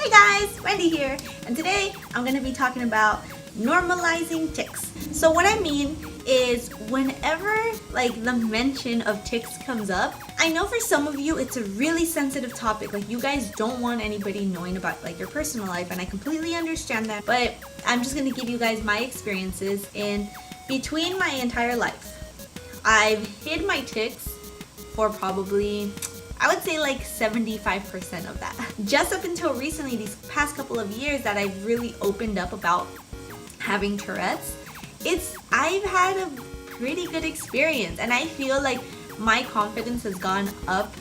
Hi guys, Wendy here, and today I'm going to be talking about normalizing tics. So what I mean is whenever the mention of tics comes up, I know for some of you it's a really sensitive topic. Like you guys don't want anybody knowing about your personal life, and I completely understand that, but I'm just going to give you guys my experiences in between my entire life. I've hid my tics for probably, I would say 75% of that. Just up until recently, these past couple of years that I've really opened up about having Tourette's, I've had a pretty good experience, and I feel like my confidence has gone up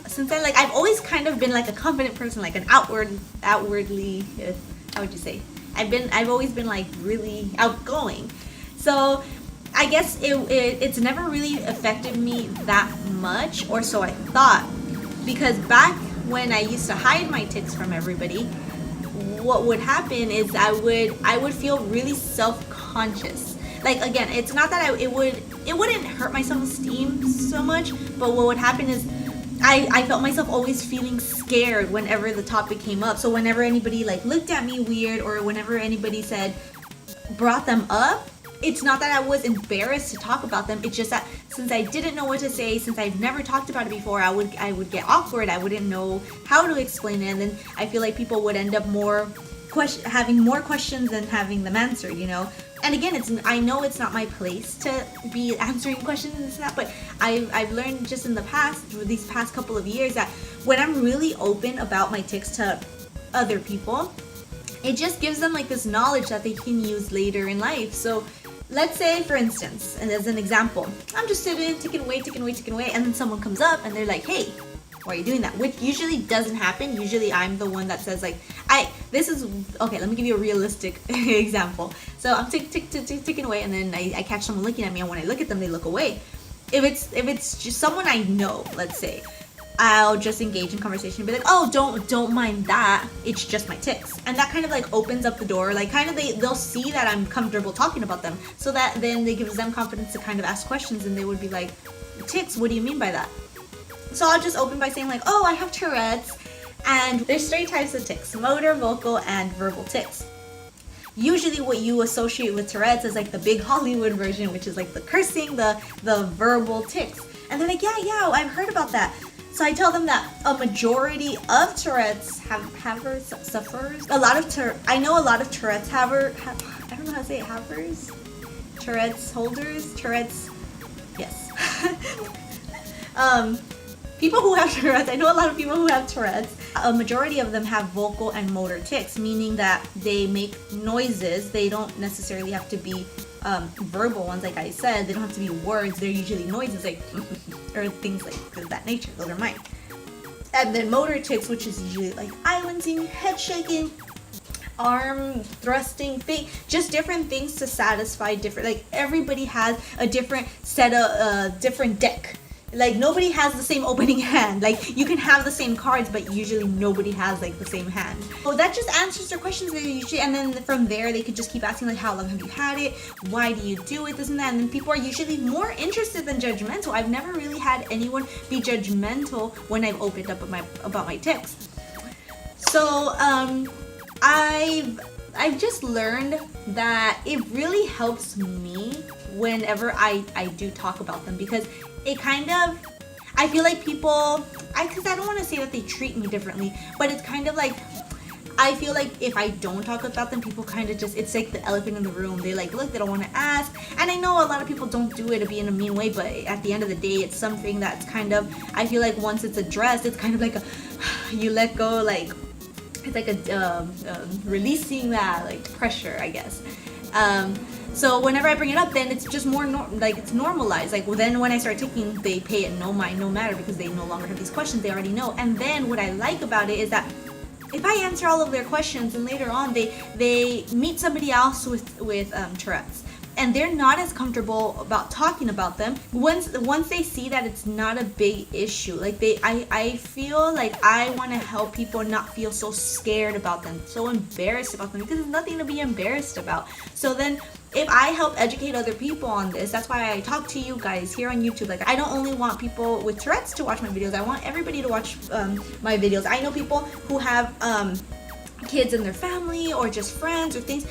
since I've always kind of been a confident person, an outwardly, how would you say? I've always been really outgoing. So I guess it's never really affected me that much, or so I thought, because back when I used to hide my tics from everybody, what would happen is I would feel really self-conscious. Again, it's not that it wouldn't hurt my self-esteem so much, but what would happen is I felt myself always feeling scared whenever the topic came up. So whenever anybody looked at me weird, or whenever anybody brought them up, it's not that I was embarrassed to talk about them. It's just that since I didn't know what to say, since I've never talked about it before, I would get awkward. I wouldn't know how to explain it, and then I feel like people would end up having more questions than having them answered, And again, I know it's not my place to be answering questions and that, but I've learned just in these past couple of years, that when I'm really open about my tics to other people, it just gives them this knowledge that they can use later in life. So let's say, for instance, and as an example, I'm just sitting, ticking away, and then someone comes up and they're like, hey, why are you doing that? Which usually doesn't happen. Usually I'm the one that says okay, let me give you a realistic example. So I'm ticking away, and then I catch someone looking at me, and when I look at them, they look away. If it's just someone I know, let's say, I'll just engage in conversation and be like, oh, don't mind that, it's just my tics. And that kind of opens up the door, they'll see that I'm comfortable talking about them, so that then it gives them confidence to kind of ask questions, and they would be like, tics, what do you mean by that? So I'll just open by saying oh, I have Tourette's, and there's 3 types of tics: motor, vocal, and verbal tics. Usually what you associate with Tourette's is the big Hollywood version, which is the cursing, the verbal tics. And they're like, yeah, I've heard about that. So I tell them that a majority of Tourette's sufferers. I know a lot of Tourette's I don't know how to say it, havers? Tourette's holders? Tourette's, yes. People who have Tourette's, I know a lot of people who have Tourette's. A majority of them have vocal and motor tics, meaning that they make noises. They don't necessarily have to be verbal ones, like I said. They don't have to be words. They're usually noises, or things of that nature. Those are mine. And then motor tics, which is usually eye wincing, head shaking, arm thrusting, just different things to satisfy different. Everybody has a different set of different deck. Nobody has the same opening hand. You can have the same cards, but usually nobody has the same hand. So that just answers their questions usually, and then from there they could just keep asking how long have you had it, why do you do it, this and that. And then people are usually more interested than judgmental. I've never really had anyone be judgmental when I've opened up about my tics. So I've just learned that it really helps me whenever I do talk about them, because it kind of, I feel like people, because I don't want to say that they treat me differently, but it's kind of I feel if I don't talk about them, people kind of just, it's the elephant in the room. They look, they don't want to ask. And I know a lot of people don't do it to be in a mean way, but at the end of the day, it's something that's kind of, I feel once it's addressed, it's kind of you let go, it's releasing that pressure, I guess. So whenever I bring it up, then it's just more it's normalized. Then when I start taking, they pay it no mind, no matter, because they no longer have these questions. They already know. And then what I like about it is that if I answer all of their questions, and later on they meet somebody else with Tourette's, and they're not as comfortable about talking about them, once they see that it's not a big issue, I feel I want to help people not feel so scared about them, so embarrassed about them, because there's nothing to be embarrassed about. So then if I help educate other people on this, that's why I talk to you guys here on YouTube. I don't only want people with Tourette's to watch my videos, I want everybody to watch my videos. I know people who have kids in their family or just friends or things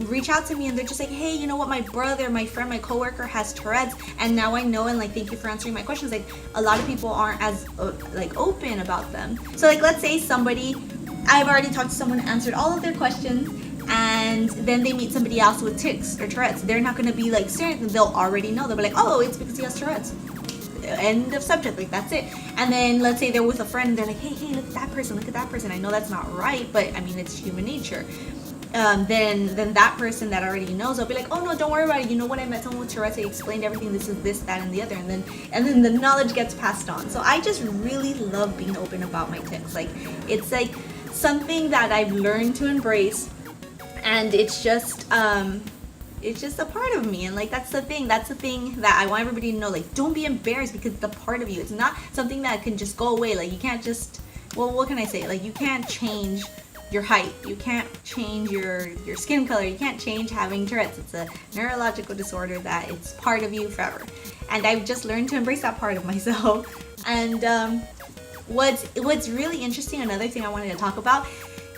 reach out to me and they're just like, hey, you know what, my brother, my friend, my coworker has Tourette's, and now I know, and like, thank you for answering my questions. Like, a lot of people aren't as like open about them. So like, let's say somebody, I've already talked to someone, answered all of their questions, and then they meet somebody else with tics or Tourette's. They're not going to be like serious. They'll already know. They'll be like, oh, it's because he has Tourette's. End of subject. Like, that's it. And then let's say they're with a friend and they're like, hey, look at that person, look at that person. I know that's not right, but I mean, it's human nature. Then that person that already knows, they'll be like, oh no, don't worry about it. You know what, I met someone with Tourette's, I explained everything, this is this, that, and the other, and then the knowledge gets passed on. So I just really love being open about my tics. Like, it's like something that I've learned to embrace, and it's just a part of me. And like, that's the thing that I want everybody to know. Like, don't be embarrassed, because it's a part of you. It's not something that can just go away. Like, you can't just, well, what can I say, like, you can't change your height, you can't change your skin color, you can't change having Tourette's. It's a neurological disorder that it's part of you forever, and I've just learned to embrace that part of myself. And what's really interesting, another thing I wanted to talk about,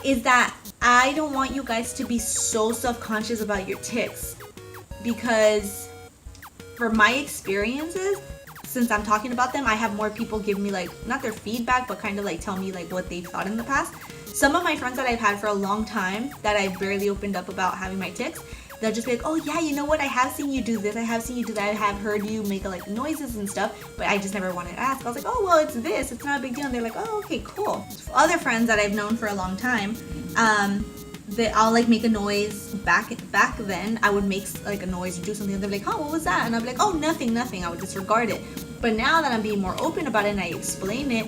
is that I don't want you guys to be so self-conscious about your tics, because for my experiences, since I'm talking about them, I have more people give me, like, not their feedback, but kind of like tell me like what they've thought in the past. Some of my friends that I've had for a long time that I've barely opened up about having my tics, they'll just be like, oh yeah, you know what, I have seen you do this, I have seen you do that, I have heard you make like noises and stuff, but I just never wanted to ask. I was like, oh well, it's this, it's not a big deal. And they're like, oh okay, cool. Other friends that I've known for a long time, I'll like make a noise. Back then I would make like a noise or do something, and they're like, oh, what was that? And I'll be like, oh, nothing, I would disregard it. But now that I'm being more open about it and I explain it,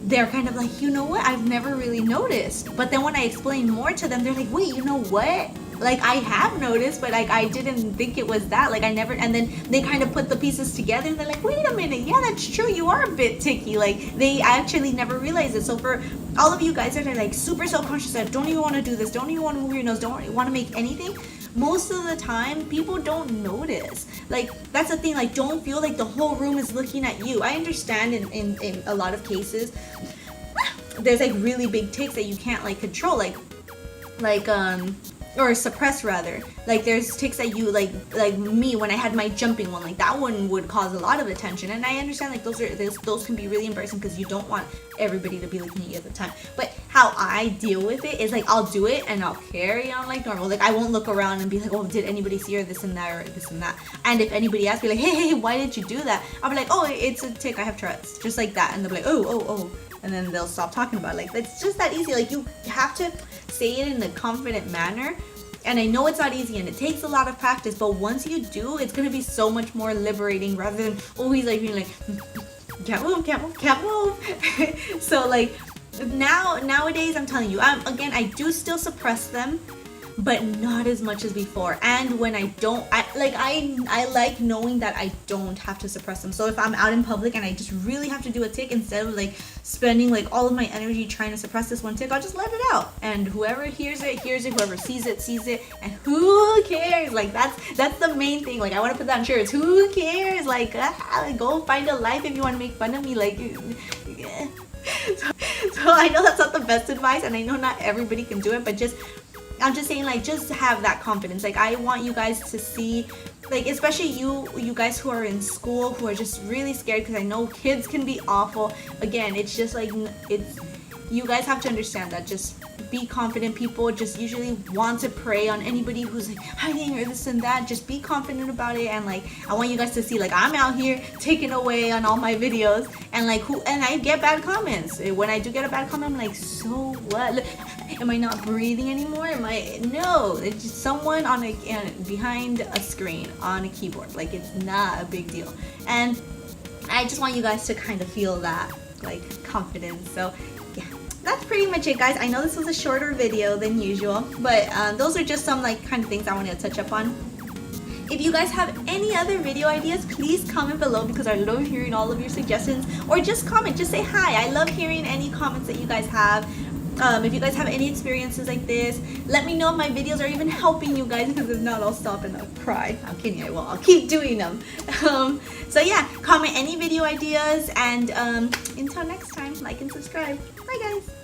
they're kind of like, you know what, I've never really noticed. But then when I explain more to them, they're like, wait, you know what, like, I have noticed, but like, I didn't think it was that, like, I never. And then they kind of put the pieces together and they're like, wait a minute, yeah, that's true, you are a bit ticky. Like, they actually never realized it. So for all of you guys that are like super self-conscious, that don't even want to do this, don't even want to move your nose, don't want to make anything, most of the time people don't notice. Like, that's the thing, like, don't feel like the whole room is looking at you. I understand in a lot of cases there's like really big tics that you can't like control, like or suppress rather. Like, there's tics that you like me, when I had my jumping one, like that one would cause a lot of attention, and I understand like those can be really embarrassing because you don't want everybody to be looking at you at the time. But how I deal with it is like, I'll do it and I'll carry on like normal. Like, I won't look around and be like, oh, did anybody see her, this and that, or this and that. And if anybody asks me like, hey, why did you do that, I'll be like, oh, it's a tic, I have Tourette's, just like that. And they'll be like, oh, and then they'll stop talking about it. Like, it's just that easy. Like, you have to say it in a confident manner. And I know it's not easy and it takes a lot of practice, but once you do, it's gonna be so much more liberating, rather than always like being like, can't move. So like, nowadays, I'm telling you, again, I do still suppress them, but not as much as before. And when I don't, I like knowing that I don't have to suppress them. So if I'm out in public and I just really have to do a tic, instead of like spending like all of my energy trying to suppress this one tic, I'll just let it out. And whoever hears it, whoever sees it, and who cares? Like, that's the main thing. Like, I want to put that on shirts. Who cares? Like, go find a life if you want to make fun of me. Like, yeah. So I know that's not the best advice, and I know not everybody can do it, but I'm just saying, like, just have that confidence. Like, I want you guys to see, like, especially you guys who are in school, who are just really scared, because I know kids can be awful. Again, it's just like, you guys have to understand that. Just be confident. People just usually want to prey on anybody who's like hiding or this and that. Just be confident about it. And like, I want you guys to see, like, I'm out here taking away on all my videos, and like, and I get bad comments. When I do get a bad comment, I'm like, so what? Look, am I not breathing anymore? No, it's just someone behind a screen on a keyboard. Like, it's not a big deal. And I just want you guys to kind of feel that, like, confidence. So yeah, that's pretty much it, guys. I know this was a shorter video than usual, but those are just some like kind of things I wanted to touch up on. If you guys have any other video ideas, please comment below, because I love hearing all of your suggestions. Or just comment, just say hi. I love hearing any comments that you guys have. If you guys have any experiences like this, let me know if my videos are even helping you guys, because if not, I'll stop and I'll cry. I'm kidding, I won't. I'll keep doing them. So yeah, comment any video ideas, and until next time, like and subscribe. Bye guys.